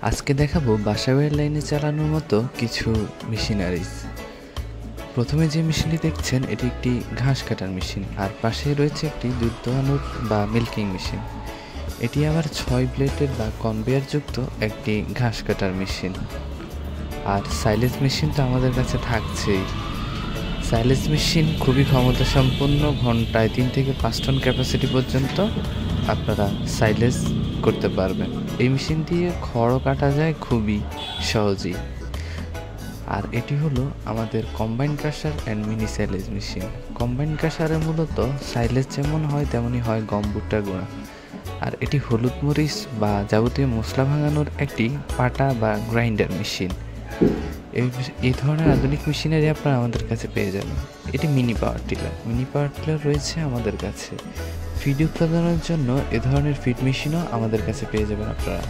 আজকে দেখাবো বাসাবাড়ির লাইনে চালানোর মতো কিছু মেশিনারিজ। প্রথমে যে মেশিনটি দেখছেন এটি একটি ঘাস কাটার মেশিন, আর পাশে রয়েছে একটি দুধ দোয়ানোর বা মিল্কিং মেশিন। এটি আবার 6 ব্লেডের বা কনভেয়ার যুক্ত একটি ঘাস কাটার মেশিন। আর সাইলেজ মেশিন তো আমাদের কাছে থাকছেই। সাইলেজ মেশিন খুবই ক্ষমতা সম্পন্ন, ঘন্টায় 3 থেকে 5 টন ক্যাপাসিটি পর্যন্ত আপনারা সাইলেজ করতে পারবেন। এই মেশিন দিয়ে খড়ও কাটা যায় খুবই সহজেই। আর এটি হলো আমাদের combine crusher and mini silage machine. Combine ক্রাশারে মূলত সাইলেজ যেমন হয় তেমনই হয় গম ভুট্টার গুঁড়া। আর এটি হলুদ মরিচ বা যাবতীয় মশলা ভাঙানোর একটি পাটা বা গ্রাইন্ডার মেশিন। এই ধরনের আধুনিক মেশিনারি আপনারা আমাদের কাছে পেয়ে যাবেন। এটি মিনি পাওয়ার টিলার রয়েছে আমাদের কাছে। ফিড উৎপাদনের জন্য এ ধরনের ফিড মেশিনও আমাদের কাছে পেয়ে যাবেন আপনারা।